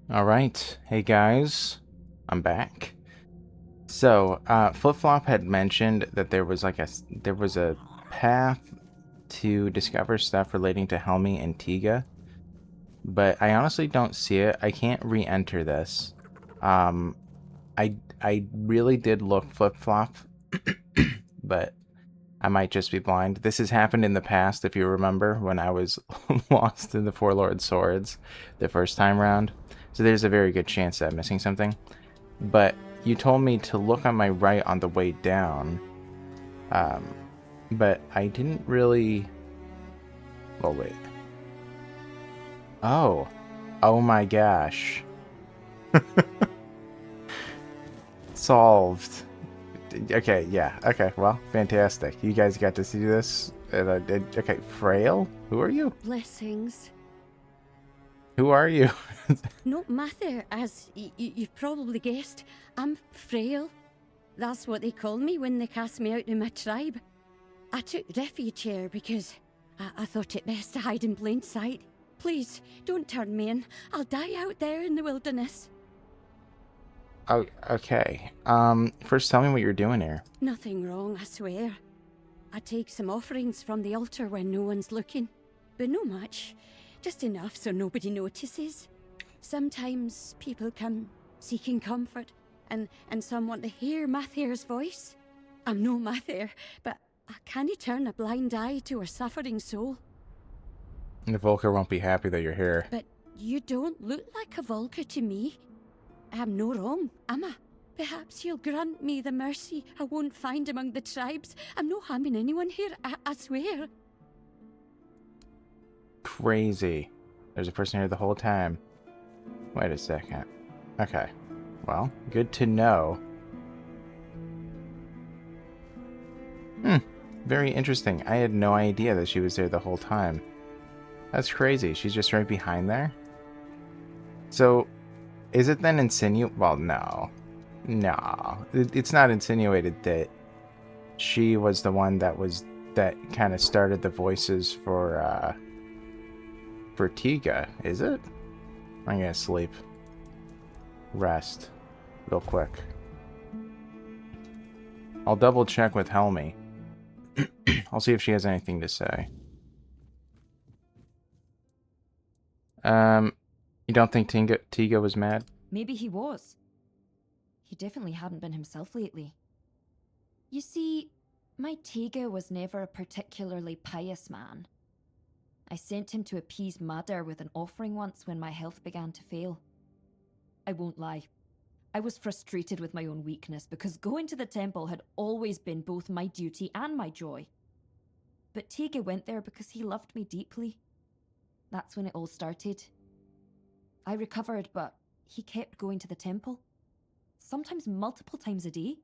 Alright, hey guys, I'm back. So, Flip-Flop had mentioned that there was a path to discover stuff relating to Helmi and Tiga, but I honestly don't see it. I can't re-enter this. Um, I really did look Flip-Flop, but I might just be blind. This has happened in the past, if you remember, when I was lost in the Four Lord Swords the first time round. So there's a very good chance that I'm missing something. But you told me to look on my right on the way down. But I didn't really... Well, wait. Oh. Oh my gosh. Solved. Okay, yeah. Okay, well, fantastic. You guys got to see this. Okay, Frail? Who are you? Blessings. Who are you? Not Mather, as you've probably guessed. I'm frail. That's what they call me when they cast me out of my tribe. I took refuge here because I thought it best to hide in plain sight. Please, don't turn me in. I'll die out there in the wilderness. Oh, okay. First tell me what you're doing here. Nothing wrong, I swear. I take some offerings from the altar when no one's looking. But no much. Just enough so nobody notices. Sometimes people come seeking comfort, and some want to hear Mather's voice. I'm no Mather, but I can't turn a blind eye to a suffering soul. The Volker won't be happy that you're here. But you don't look like a Volker to me. I'm no wrong, am I? Perhaps you'll grant me the mercy I won't find among the tribes. I'm no harming anyone here, I swear. Crazy. There's a person here the whole time. Wait a second. Okay. Well, good to know. Very interesting. I had no idea that she was there the whole time. That's crazy. She's just right behind there? So, is it then Well, no. No. It's not insinuated that she was the one that kind of started the voices for Tiga, is it? I'm gonna sleep. Rest. Real quick. I'll double check with Helmi. I'll see if she has anything to say. You don't think Tiga was mad? Maybe he was. He definitely hadn't been himself lately. You see, my Tiga was never a particularly pious man. I sent him to appease Madar with an offering once when my health began to fail. I won't lie. I was frustrated with my own weakness because going to the temple had always been both my duty and my joy. But Tiga went there because he loved me deeply. That's when it all started. I recovered, but he kept going to the temple. Sometimes multiple times a day.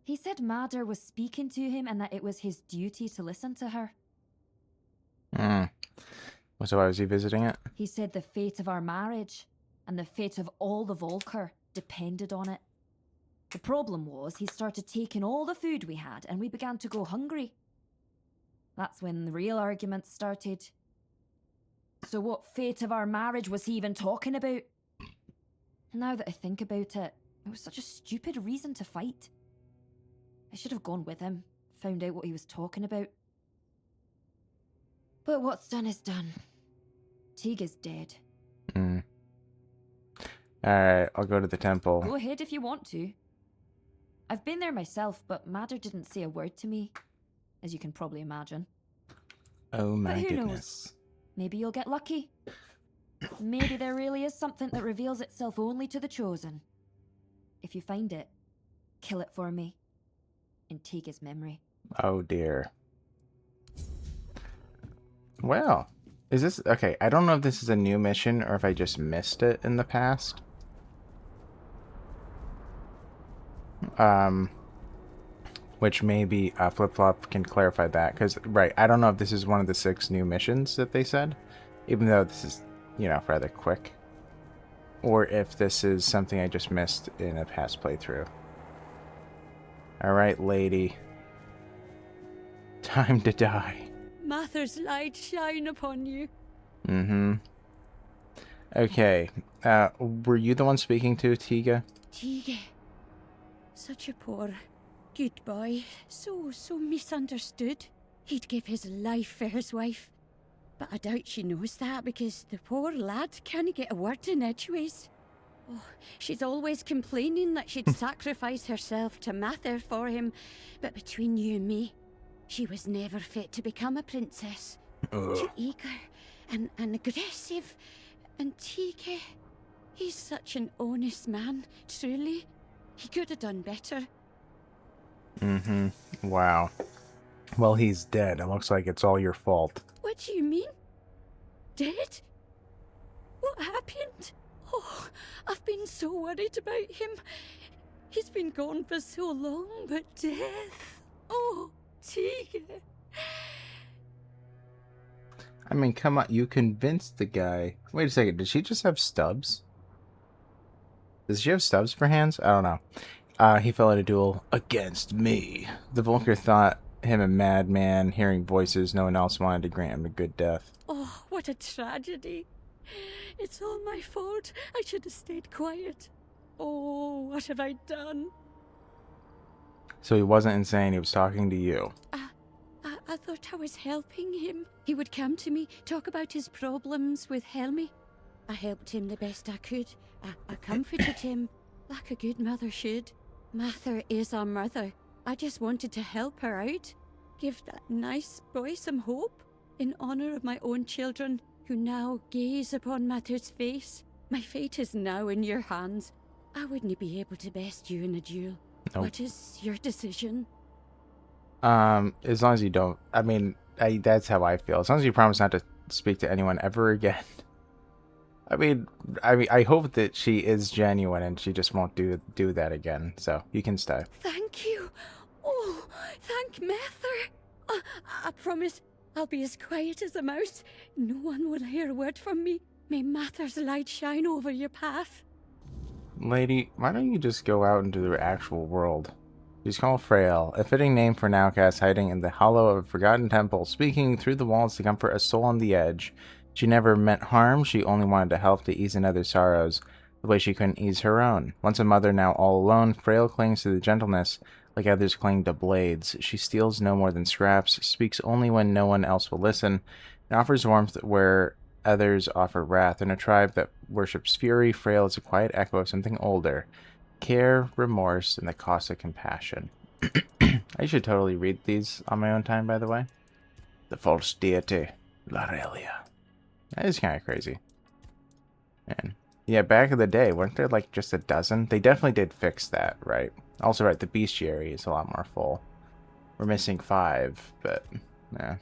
He said Madar was speaking to him and that it was his duty to listen to her. So why was he visiting it? He said the fate of our marriage and the fate of all the Volker depended on it. The problem was he started taking all the food we had and we began to go hungry. That's when the real arguments started. So what fate of our marriage was he even talking about? Now that I think about it, it was such a stupid reason to fight. I should have gone with him, found out what he was talking about. But what's done is done. Tiga's dead. Alright, I'll go to the temple. Go ahead if you want to. I've been there myself, but Madar didn't say a word to me, as you can probably imagine. Oh my But who goodness. knows? Maybe you'll get lucky. Maybe there really is something that reveals itself only to the chosen. If you find it, kill it for me. In Tiga's memory. Oh dear. Well, is this... Okay, I don't know if this is a new mission or if I just missed it in the past. Which maybe Flip-Flop can clarify that. Because, right, I don't know if this is one of the 6 new missions that they said. Even though this is, you know, rather quick. Or if this is something I just missed in a past playthrough. Alright, lady. Time to die. Mather's light shine upon you. Okay. Were you the one speaking to Tiga? Tige. Such a poor, good boy. So misunderstood. He'd give his life for his wife. But I doubt she knows that because the poor lad can't get a word in edgeways. Oh, she's always complaining that she'd sacrifice herself to Mather for him. But between you and me, she was never fit to become a princess. Too eager and aggressive. And Tige, he's such an honest man, truly. He could have done better. Mm-hmm. Wow. Well, he's dead. It looks like it's all your fault. What do you mean? Dead? What happened? Oh, I've been so worried about him. He's been gone for so long, but death. Oh, Tige. I mean, come on. You convinced the guy. Wait a second. Did she just have stubs? Does she have stubs for hands? I don't know. He fell in a duel against me. The Volker thought him a madman, hearing voices. No one else wanted to grant him a good death. Oh, what a tragedy. It's all my fault. I should have stayed quiet. Oh, what have I done? So he wasn't insane. He was talking to you. I thought I was helping him. He would come to me, talk about his problems with Helmi. I helped him the best I could. I comforted him, like a good mother should. Mather is our mother. I just wanted to help her out. Give that nice boy some hope. In honor of my own children, who now gaze upon Mather's face. My fate is now in your hands. I wouldn't be able to best you in a duel. Nope. What is your decision? As long as you don't, I mean, that's how I feel. As long as you promise not to speak to anyone ever again. I hope that she is genuine and she just won't do that again. So you can stay. Thank you. Oh, thank Mather. I promise I'll be as quiet as a mouse. No one will hear a word from me. May Mather's light shine over your path. Lady, why don't you just go out into the actual world? She's called Frail, a fitting name for an outcast hiding in the hollow of a forgotten temple, speaking through the walls to comfort a soul on the edge. She never meant harm, she only wanted to help to ease another's sorrows, the way she couldn't ease her own. Once a mother, now all alone, Frail clings to the gentleness, like others cling to blades. She steals no more than scraps, speaks only when no one else will listen, and offers warmth where others offer wrath. In a tribe that worships fury, Frail is a quiet echo of something older. Care, remorse, and the cost of compassion. I should totally read these on my own time, by the way. The false deity, Larelia. That is kind of crazy. And yeah, back in the day, weren't there like just a dozen? They definitely did fix that, right? Also, right, the bestiary is a lot more full. We're missing 5, but yeah.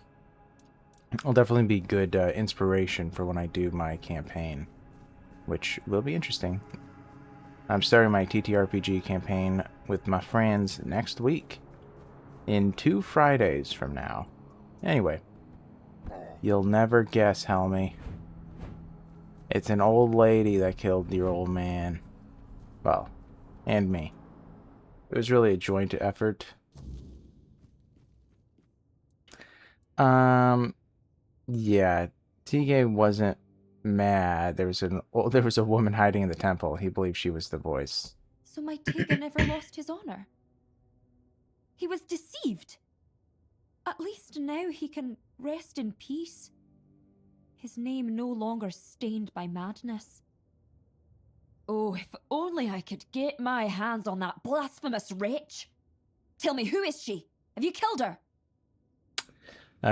It'll definitely be good inspiration for when I do my campaign, which will be interesting. I'm starting my TTRPG campaign with my friends next week. In 2 Fridays from now. Anyway. You'll never guess, Helmi. It's an old lady that killed your old man. Well, and me. It was really a joint effort. Yeah. TK wasn't mad. There was a woman hiding in the temple. He believed she was the voice. So my Tega never lost his honor. He was deceived. At least now he can rest in peace. His name no longer stained by madness. Oh, if only I could get my hands on that blasphemous wretch. Tell me, who is she? Have you killed her?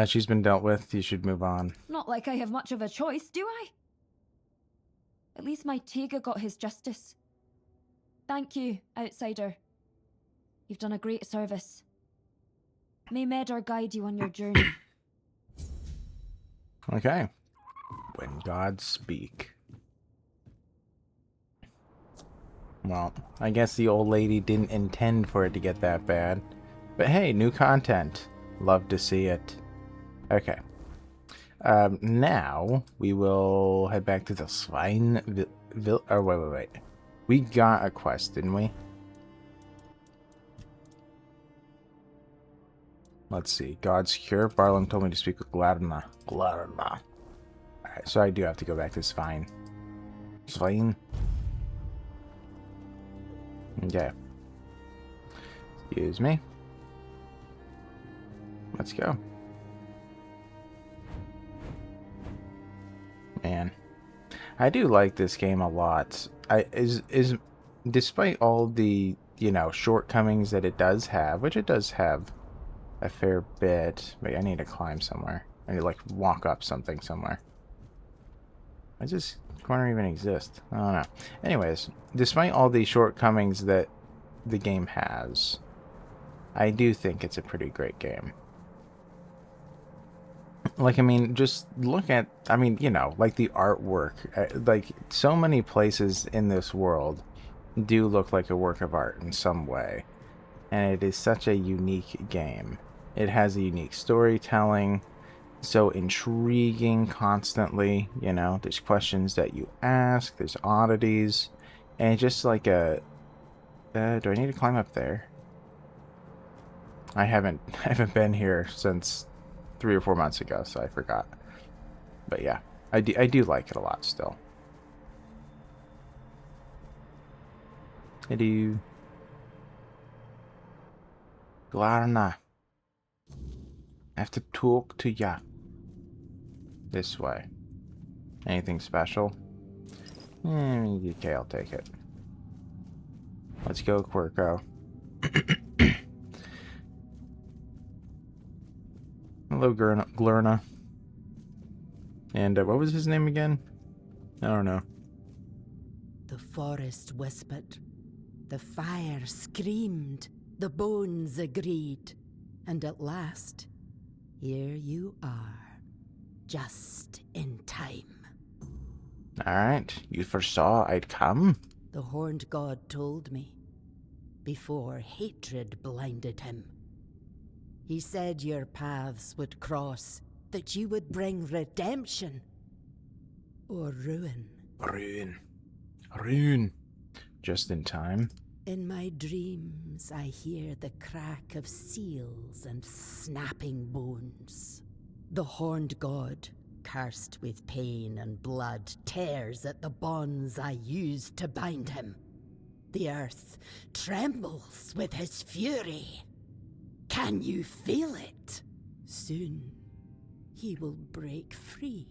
She's been dealt with. You should move on. Not like I have much of a choice, do I? At least my Tega got his justice. Thank you, outsider. You've done a great service. May Medar guide you on your journey. Okay. When gods speak. Well, I guess the old lady didn't intend for it to get that bad. But hey, new content. Love to see it. Okay. Now, we will head back to the Sveinn... wait. We got a quest, didn't we? Let's see. God's Cure. Barlam told me to speak with Gladna. Alright, so I do have to go back to Sveinn. Sveinn. Okay. Excuse me. Let's go. Man, I do like this game a lot. Despite all the, shortcomings that it does have, which it does have a fair bit. Wait, I need to climb somewhere. I need to, like, walk up something somewhere. Does this corner even exist? I don't know. Anyways, despite all the shortcomings that the game has, I do think it's a pretty great game. Like, I mean, just look at, I mean, like the artwork. Like, so many places in this world do look like a work of art in some way. And it is such a unique game. It has a unique storytelling, so intriguing constantly, there's questions that you ask, there's oddities, and it's just like a, do I need to climb up there? I haven't been here since 3 or 4 months ago, so I forgot. But yeah, I do like it a lot still. I do. Glarna. I have to talk to ya. This way. Anything special? Okay, I'll take it. Let's go, Quirko. Hello, Glurna. And what was his name again? I don't know. The forest whispered. The fire screamed. The bones agreed. And at last, here you are. Just in time. Alright, you foresaw I'd come? The horned god told me. Before hatred blinded him. He said your paths would cross, that you would bring redemption. Or ruin. Ruin. Just in time. In my dreams, I hear the crack of seals and snapping bones. The horned god, cursed with pain and blood, tears at the bonds I used to bind him. The earth trembles with his fury. Can you feel it? Soon, he will break free.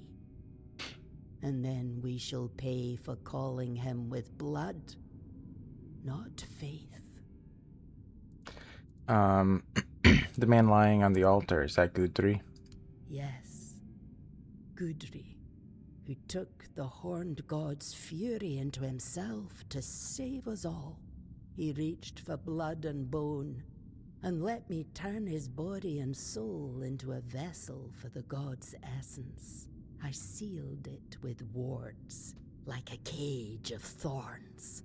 And then we shall pay for calling him with blood, not faith. The man lying on the altar, is that Gudri? Yes, Gudri, who took the horned god's fury into himself to save us all. He reached for blood and bone, and let me turn his body and soul into a vessel for the god's essence. I sealed it with wards, like a cage of thorns.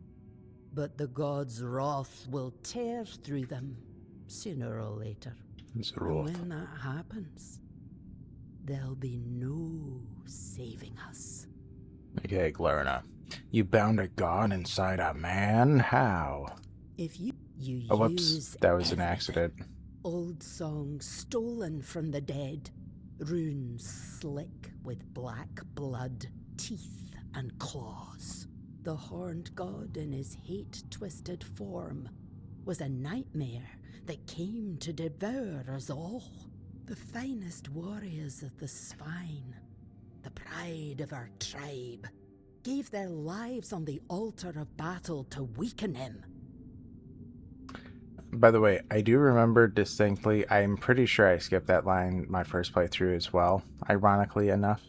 But the god's wrath will tear through them, sooner or later. It's And wrath. when that happens, there'll be no saving us. Okay, Glarna. You bound a god inside a man? How? If you Oh, whoops. use That was an everything, accident. old songs stolen from the dead, runes slick with black blood, teeth and claws. The horned god in his hate-twisted form was a nightmare that came to devour us all. The finest warriors of the Sveinn, the pride of our tribe, gave their lives on the altar of battle to weaken him. By the way, I do remember distinctly, I'm pretty sure I skipped that line my first playthrough as well, ironically enough.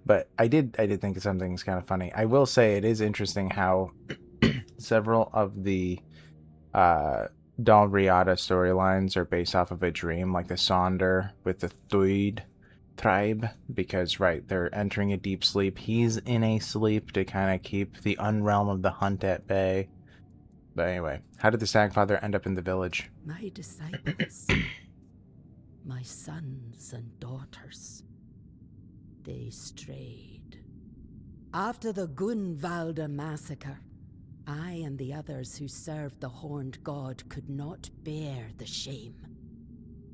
But I did think of something's kind of funny. I will say it is interesting how several of the Dalriada storylines are based off of a dream, like the Sonder with the Thuid tribe, because, right, they're entering a deep sleep. He's in a sleep to kind of keep the Unrealm of the Hunt at bay. But anyway, how did the Stagfather end up in the village? My disciples, my sons and daughters, they strayed. After the Gunvalda massacre, I and the others who served the horned god could not bear the shame.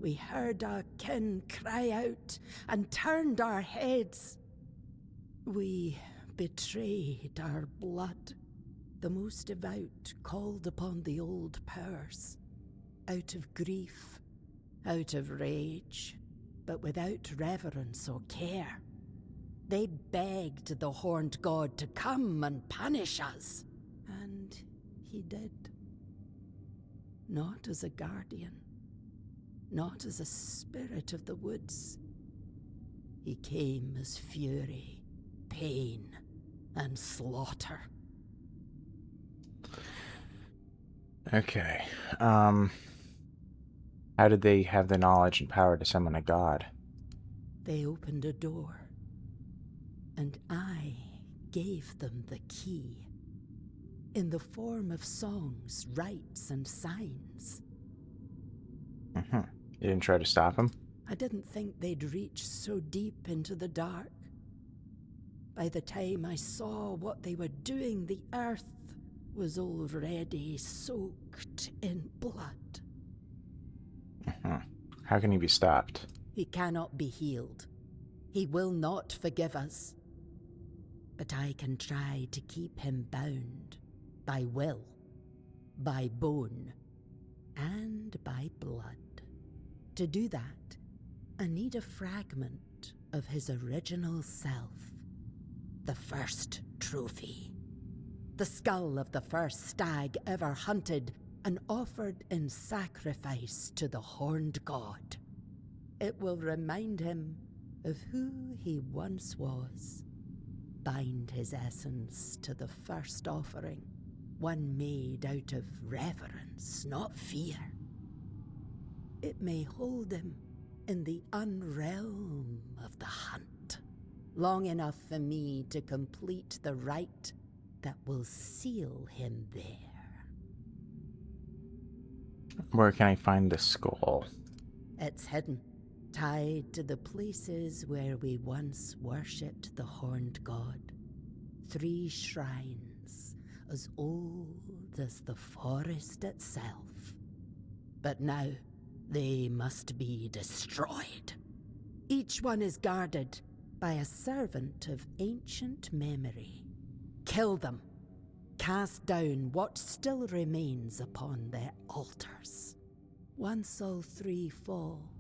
We heard our kin cry out and turned our heads. We betrayed our blood. The most devout called upon the old powers, out of grief, out of rage, but without reverence or care. They begged the horned god to come and punish us, and he did. Not as a guardian, not as a spirit of the woods. He came as fury, pain, and slaughter. Okay. How did they have the knowledge and power to summon a god? They opened a door, and I gave them the key, in the form of songs, rites, and signs. You didn't try to stop him? I didn't think they'd reach so deep into the dark. By the time I saw what they were doing, the earth was already soaked in blood. How can he be stopped? He cannot be healed. He will not forgive us. But I can try to keep him bound by will, by bone, and by blood. To do that, I need a fragment of his original self. The first trophy. The skull of the first stag ever hunted and offered in sacrifice to the horned god. It will remind him of who he once was. Bind his essence to the first offering, one made out of reverence, not fear. It may hold him in the Unrealm of the hunt, long enough for me to complete the rite that will seal him there. Where can I find the skull? It's hidden, tied to the places where we once worshipped the horned god. 3 shrines, as old as the forest itself. But now, they must be destroyed. Each one is guarded by a servant of ancient memory. Kill them. Cast down what still remains upon their altars. Once all 3 fall,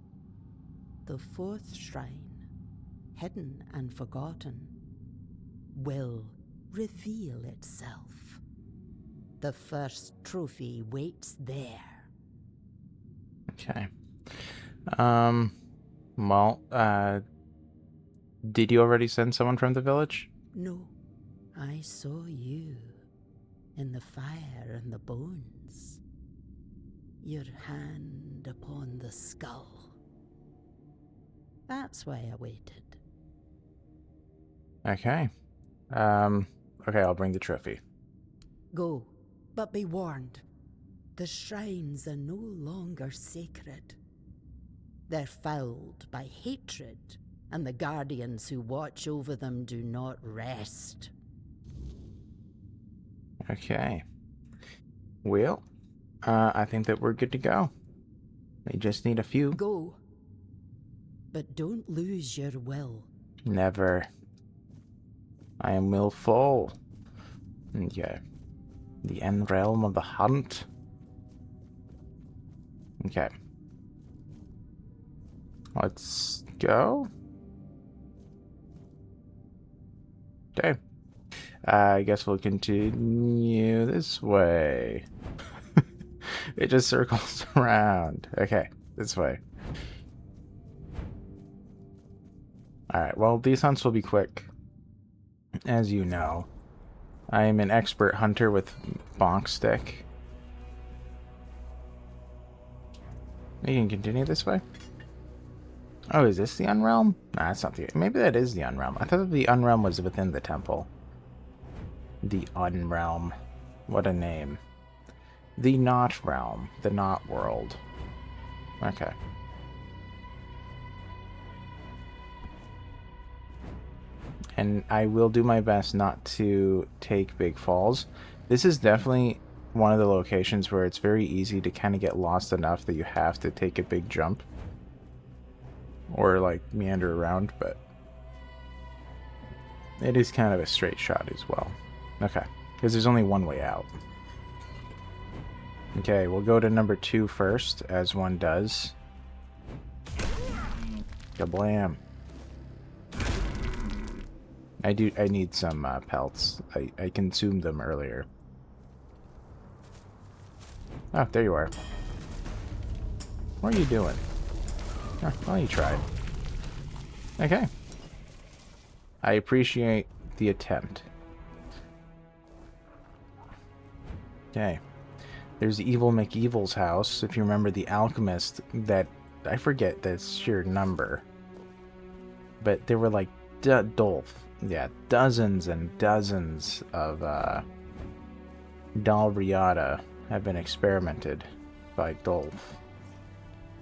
the 4th shrine, hidden and forgotten, will reveal itself. The first trophy waits there. Okay. Well, did you already send someone from the village? No, I saw you in the fire and the bones. Your hand upon the skull. That's why I waited. Okay. Okay, I'll bring the trophy. Go, but be warned. The shrines are no longer sacred. They're fouled by hatred, and the guardians who watch over them do not rest. Okay. Well, I think that we're good to go. We just need a few. Go, but don't lose your will. Never. I am willful. Okay. The end realm of the hunt. Okay. Let's go. Okay. I guess we'll continue this way. It just circles around. Okay, this way. Alright, well, these hunts will be quick. As you know, I am an expert hunter with bonk stick. We can continue this way. Oh, is this the Unrealm? Nah, that's not the... Maybe that is the Unrealm. I thought the Unrealm was within the temple. The Unrealm. What a name. The Not Realm. The Not World. Okay. And I will do my best not to take big falls. This is definitely one of the locations where it's very easy to kind of get lost enough that you have to take a big jump. Or, like, meander around, but... It is kind of a straight shot as well. Okay, because there's only one way out. Okay, we'll go to number 2 first, as one does. Kablam. I need some pelts. I consumed them earlier. Oh, there you are. What are you doing? Oh, well, you tried. Okay. I appreciate the attempt. Okay. There's Evil McEvil's house. If you remember the alchemist, that I forget the sheer number, but there were like dozens and dozens of Dalriada have been experimented by Dolph.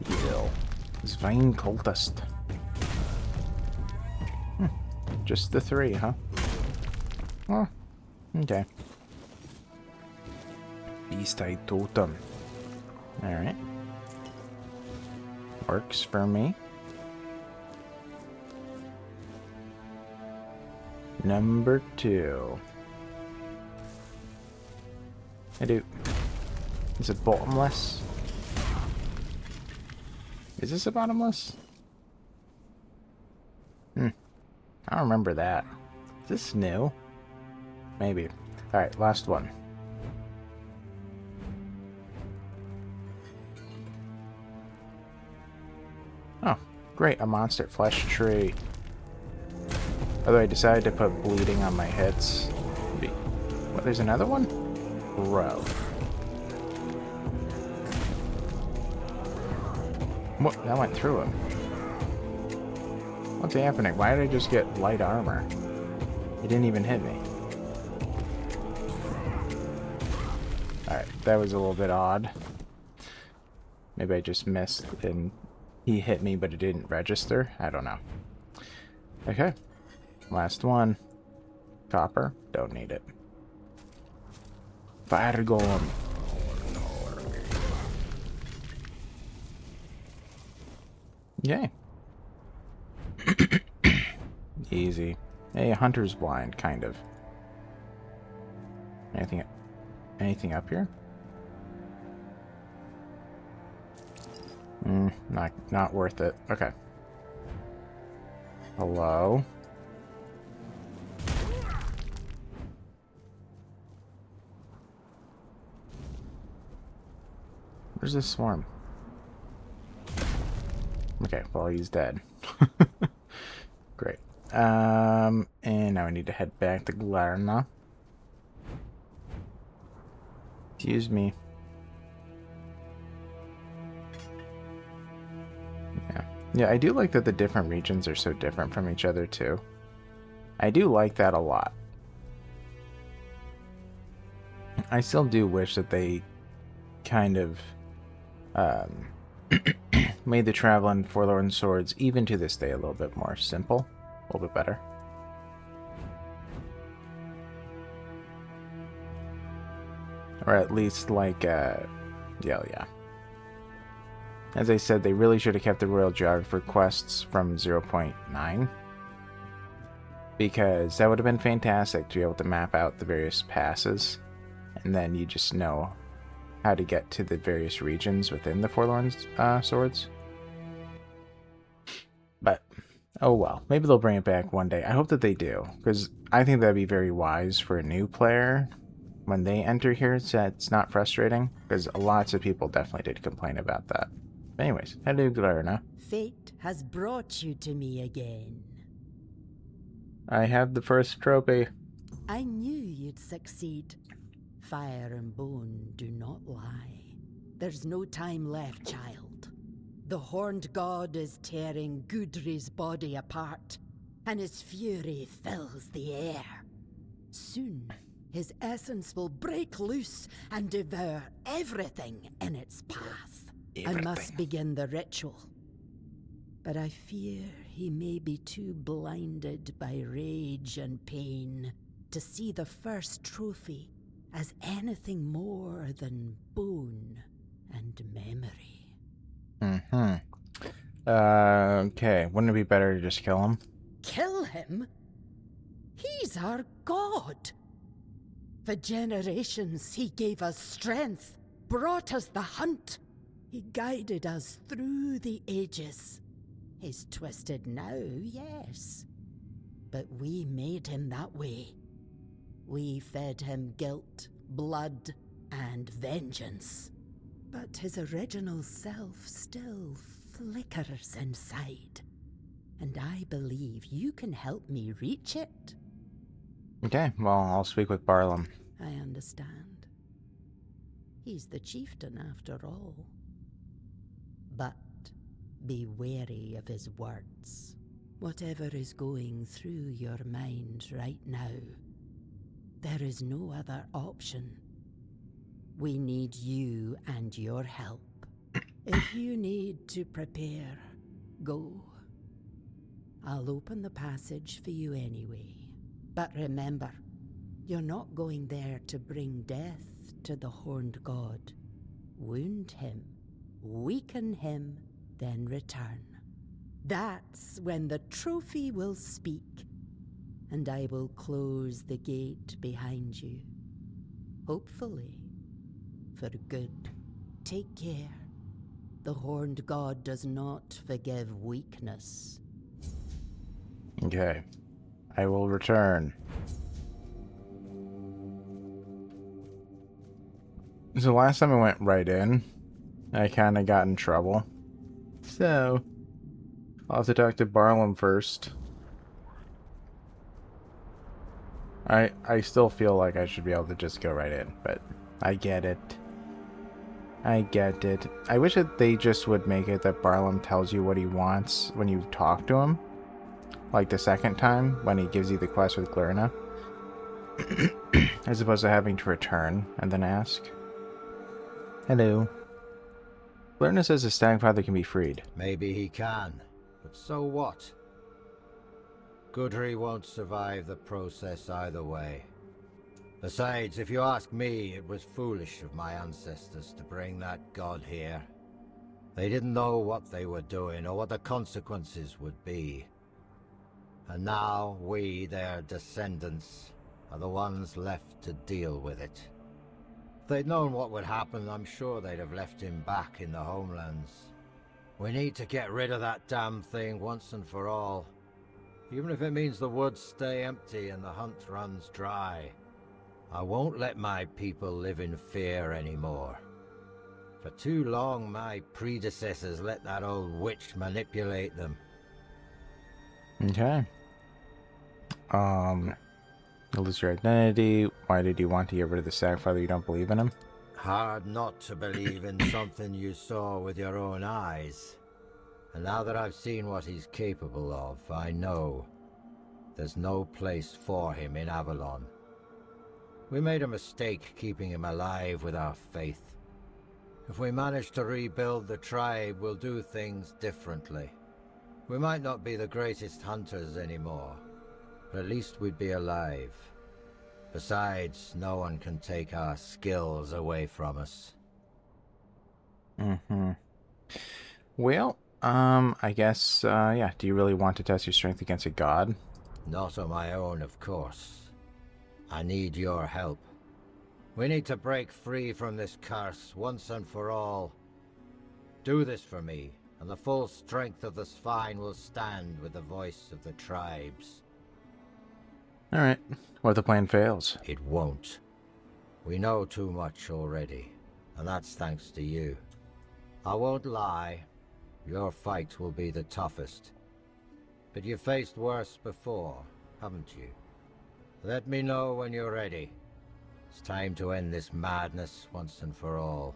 Evil. Sveinn cultist. Just the 3, huh? Oh, okay. Beast-eyed totem. Alright. Works for me. Number 2. I do. Is it bottomless? Is this a bottomless? I don't remember that. Is this new? Maybe. Alright, last one. Oh, great, a monster flesh tree. Although I decided to put bleeding on my hits. What, there's another one? Bro. What? That went through him. What's happening? Why did I just get light armor? It didn't even hit me. Alright, that was a little bit odd. Maybe I just missed and he hit me but it didn't register. I don't know. Okay. Last one. Copper. Don't need it. Fire golem. Yay. Easy. Hey, hunter's blind, kind of. Anything up here? Not worth it. Okay. Hello? Where's this swarm? Okay, well, he's dead. Great. And now I need to head back to Glarna. Excuse me. Yeah, I do like that the different regions are so different from each other, too. I do like that a lot. I still do wish that they kind of made the travel in Forlorn Swords, even to this day, a little bit more simple. A little bit better. Or at least, like, yeah. As I said, they really should have kept the Royal Geographer quests from 0.9. Because that would have been fantastic to be able to map out the various passes. And then you just know how to get to the various regions within the Forlorn Swords. But, oh well. Maybe they'll bring it back one day. I hope that they do. Because I think that'd be very wise for a new player when they enter here, so it's not frustrating. Because lots of people definitely did complain about that. Anyways, hello, Glarna. Fate has brought you to me again. I have the first trophy. I knew you'd succeed. Fire and bone do not lie. There's no time left, child. The horned god is tearing Gudri's body apart, and his fury fills the air. Soon, his essence will break loose and devour everything in its path. I must begin the ritual. But I fear he may be too blinded by rage and pain to see the first trophy as anything more than bone and memory. Okay, wouldn't it be better to just kill him? Kill him? He is our god. For generations, he gave us strength, brought us the hunt. He guided us through the ages. He's twisted now, yes. But we made him that way. We fed him guilt, blood, and vengeance. But his original self still flickers inside. And I believe you can help me reach it. Okay, well, I'll speak with Barlam. I understand. He's the chieftain after all. But be wary of his words. Whatever is going through your mind right now, there is no other option. We need you and your help. If you need to prepare, go. I'll open the passage for you anyway. But remember, you're not going there to bring death to the Horned God. Wound him, weaken him, then return. That's when the trophy will speak, and I will close the gate behind you. Hopefully, for good. Take care. The Horned God does not forgive weakness. Okay. I will return. So last time I went right in, I kind of got in trouble. So, I'll have to talk to Barlam first. I still feel like I should be able to just go right in, but I get it. I get it. I wish that they just would make it that Barlam tells you what he wants when you talk to him. Like the second time, when he gives you the quest with Glurna. As opposed to having to return and then ask. Hello. Glurna says the Stagfather can be freed. Maybe he can, but so what? Gudry won't survive the process either way. Besides, if you ask me, it was foolish of my ancestors to bring that god here. They didn't know what they were doing or what the consequences would be. And now we, their descendants, are the ones left to deal with it. If they'd known what would happen, I'm sure they'd have left him back in the homelands. We need to get rid of that damn thing once and for all. Even if it means the woods stay empty and the hunt runs dry. I won't let my people live in fear anymore. For too long, my predecessors let that old witch manipulate them. Okay. You lose your identity. Why did you want to get rid of the Stagfather? You don't believe in him? Hard not to believe in something you saw with your own eyes. And now that I've seen what he's capable of, I know there's no place for him in Avalon. We made a mistake keeping him alive with our faith. If we manage to rebuild the tribe, we'll do things differently. We might not be the greatest hunters anymore, but at least we'd be alive. Besides, no one can take our skills away from us. Well, I guess, yeah. Do you really want to test your strength against a god? Not on my own, of course. I need your help. We need to break free from this curse once and for all. Do this for me, and the full strength of the Sveinn will stand with the voice of the tribes. Alright. What if the plan fails? It won't. We know too much already, and that's thanks to you. I won't lie, your fight will be the toughest. But you've faced worse before, haven't you? Let me know when you're ready. It's time to end this madness once and for all.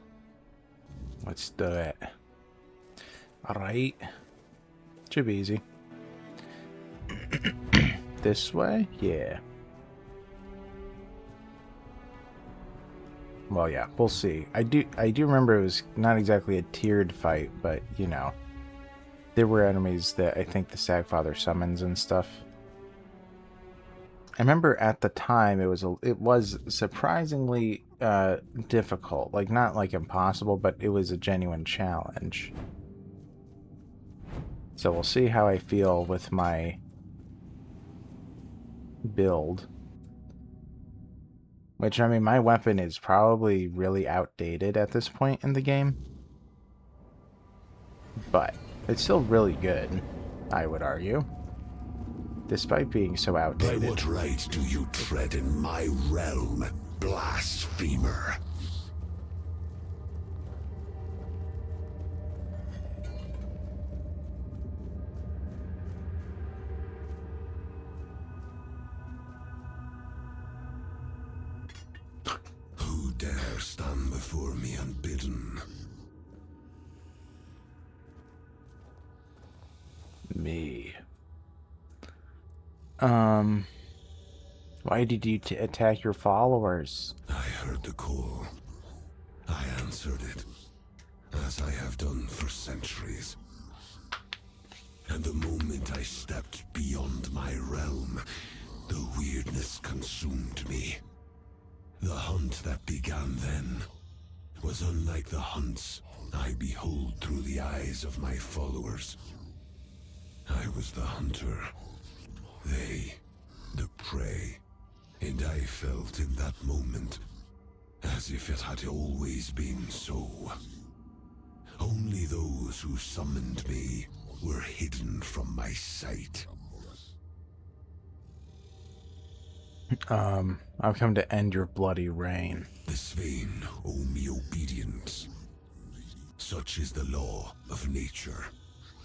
Let's do it. Alright. Should be easy. This way? Yeah. Well, yeah, we'll see. I do remember it was not exactly a tiered fight, but, you know. There were enemies that I think the Stagfather summons and stuff. I remember at the time it was surprisingly difficult. Like, not like impossible, but it was a genuine challenge. So we'll see how I feel with my build. Which, I mean, my weapon is probably really outdated at this point in the game. But it's still really good, I would argue. Despite being so outdated. By what right do you tread in my realm, blasphemer? Who dare stand before me unbidden? Me. Why did you attack your followers? I heard the call. I answered it, as I have done for centuries. And the moment I stepped beyond my realm, the weirdness consumed me. The hunt that began then was unlike the hunts I behold through the eyes of my followers. I was the hunter, they the prey, and I felt in that moment as if it had always been so. Only those who summoned me were hidden from my sight. I've come to end your bloody reign. The Sveinn owe me obedience. Such is the law of nature,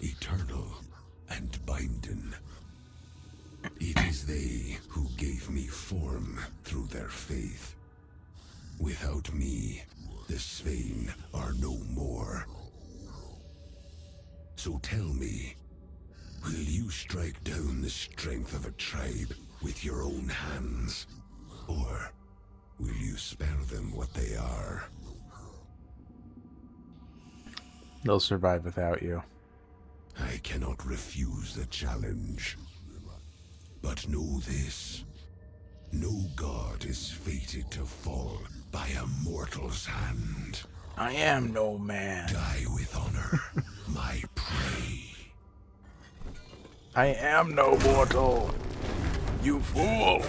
eternal and binding. It is they who gave me form through their faith. Without me, the Sveinn are no more. So tell me, will you strike down the strength of a tribe with your own hands? Or will you spare them what they are? They'll survive without you. I cannot refuse the challenge. But know this. No god is fated to fall by a mortal's hand. I am no man. Die with honor, my prey. I am no mortal. You fool.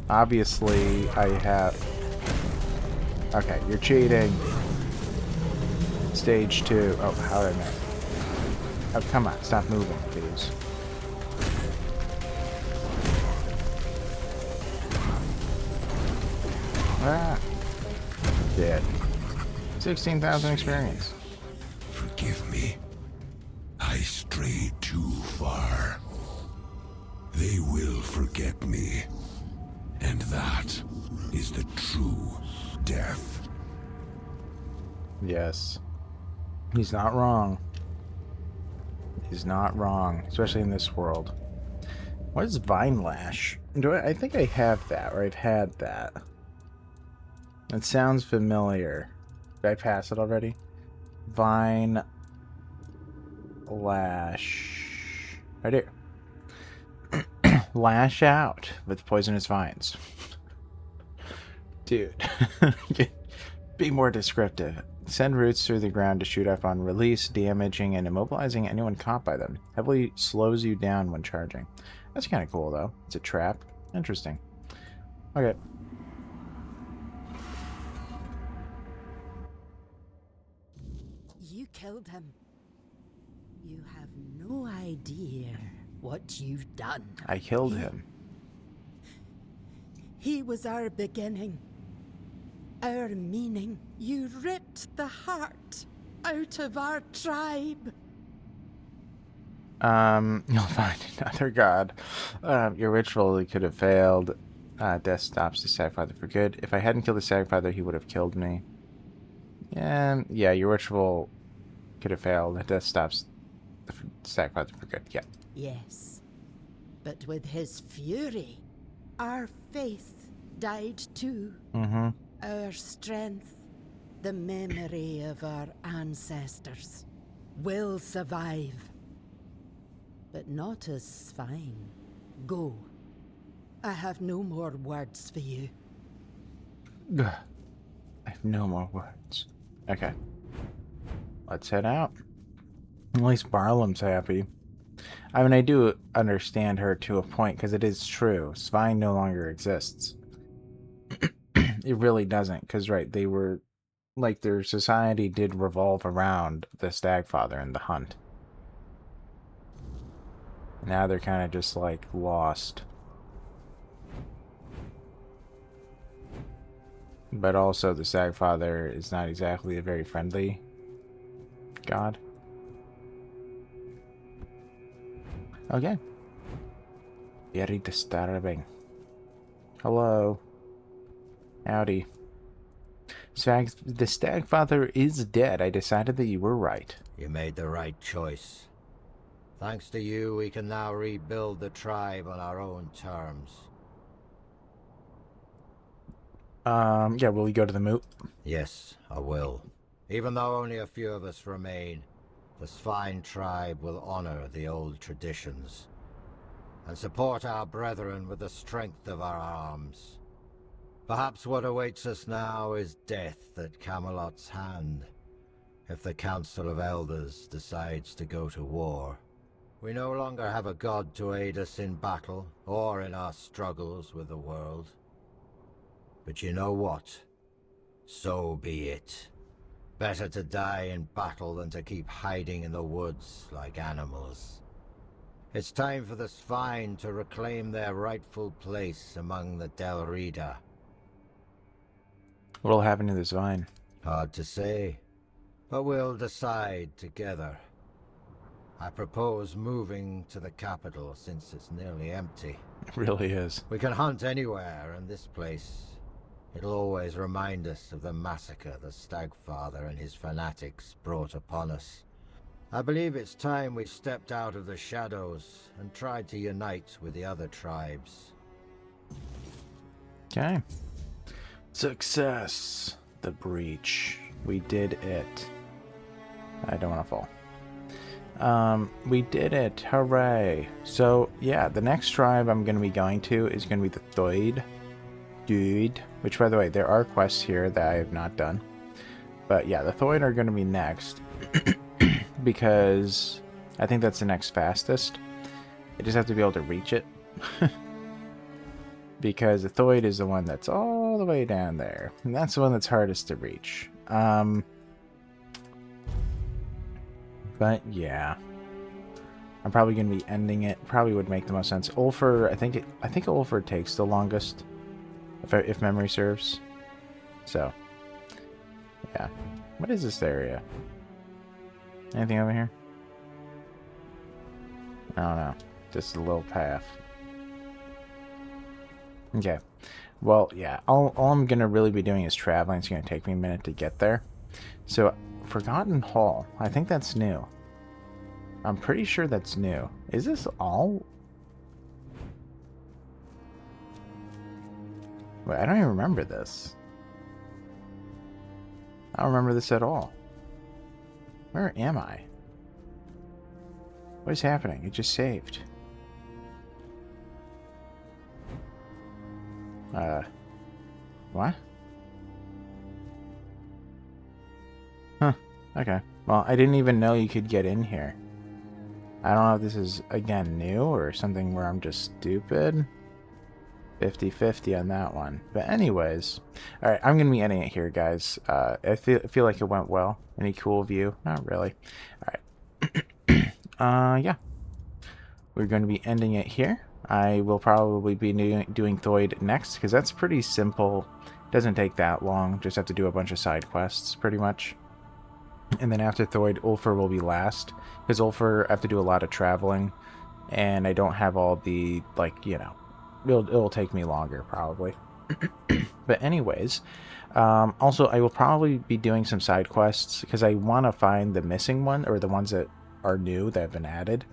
Obviously, I have... Okay, you're cheating. Stage 2. Oh, how did I know? Oh, come on. Stop moving, please. Ah. Dead. 16,000 experience. Forgive me. I strayed too far. They will forget me. And that is the true death. Yes. He's not wrong. He's not wrong, especially in this world. What is Vine Lash? I think I have that, or I've had that. It sounds familiar. Did I pass it already? Vine Lash. I do. Lash out with poisonous vines. Dude. Be more descriptive. Send roots through the ground to shoot up on release, damaging and immobilizing anyone caught by them. Heavily slows you down when charging. That's kind of cool, though. It's a trap. Interesting. Okay. You killed him. You have no idea what you've done. I killed him. He was our beginning. Our meaning. You ripped the heart out of our tribe. You'll find another god. Your ritual could have failed. Death stops the Stagfather for good. If I hadn't killed the Stagfather, he would have killed me. Yeah, your ritual could have failed. Death stops the Stagfather for good. Yeah. Yes. But with his fury, our faith died too. Mm-hmm. Our strength, the memory of our ancestors, will survive. But not as Sveinn. Go. I have no more words for you. I have no more words. Okay. Let's head out. At least Barlam's happy. I mean, I do understand her to a point, because it is true. Sveinn no longer exists. It really doesn't, because, right, they were, like, their society did revolve around the Stagfather and the hunt. Now they're kind of just, like, lost. But also, the Stagfather is not exactly a very friendly god. Okay. Very disturbing. Hello. Howdy. The Stagfather is dead. I decided that you were right. You made the right choice. Thanks to you, we can now rebuild the tribe on our own terms. Yeah, will you go to the moot? Yes, I will. Even though only a few of us remain, the Sveinn tribe will honor the old traditions and support our brethren with the strength of our arms. Perhaps what awaits us now is death at Camelot's hand, if the Council of Elders decides to go to war. We no longer have a god to aid us in battle or in our struggles with the world. But you know what? So be it. Better to die in battle than to keep hiding in the woods like animals. It's time for the Sveinn to reclaim their rightful place among the Delrida. What'll happen to the Sveinn? Hard to say, but we'll decide together. I propose moving to the capital since it's nearly empty. It really is. We can hunt anywhere, and this place, it'll always remind us of the massacre the Stagfather and his fanatics brought upon us. I believe it's time we stepped out of the shadows and tried to unite with the other tribes. Okay. Success. The breach. We did it. I don't want to fall. We did it. Hooray. So, yeah, the next tribe I'm going to be going to is going to be the Thoid. Dude. Which, by the way, there are quests here that I have not done. But, yeah, the Thoid are going to be next. Because I think that's the next fastest. I just have to be able to reach it. Because the Thoid is the one that's all the way down there. And that's the one that's hardest to reach. But yeah. I'm probably going to be ending it. Probably would make the most sense. Ulfur, I think Ulfur takes the longest. If memory serves. So. Yeah. What is this area? Anything over here? I don't know. Just a little path. Okay. Well, yeah. All I'm going to really be doing is traveling. It's going to take me a minute to get there. So, Forgotten Hall. I think that's new. I'm pretty sure that's new. Is this all? Wait, I don't even remember this. I don't remember this at all. Where am I? What is happening? It just saved. What? Huh. Okay. Well, I didn't even know you could get in here. I don't know if this is, again, new or something where I'm just stupid. 50-50 on that one. But anyways. Alright, I'm going to be ending it here, guys. I feel like it went well. Any cool view? Not really. Alright. Yeah. We're going to be ending it here. I will probably be doing Thoid next, because that's pretty simple. Doesn't take that long. Just have to do a bunch of side quests, pretty much. And then after Thoid, Ulfur will be last. Because Ulfur, I have to do a lot of traveling. And I don't have all the, like, you know... It'll take me longer, probably. But anyways... also, I will probably be doing some side quests, because I want to find the missing one, or the ones that are new, that have been added.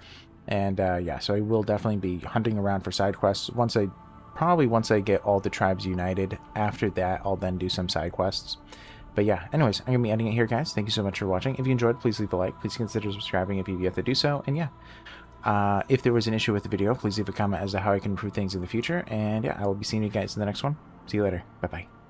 And, yeah, so I will definitely be hunting around for side quests. Once I get all the tribes united. After that, I'll then do some side quests. But yeah, anyways, I'm going to be ending it here, guys. Thank you so much for watching. If you enjoyed, please leave a like. Please consider subscribing if you've yet to do so. And yeah, if there was an issue with the video, please leave a comment as to how I can improve things in the future. And yeah, I will be seeing you guys in the next one. See you later. Bye-bye.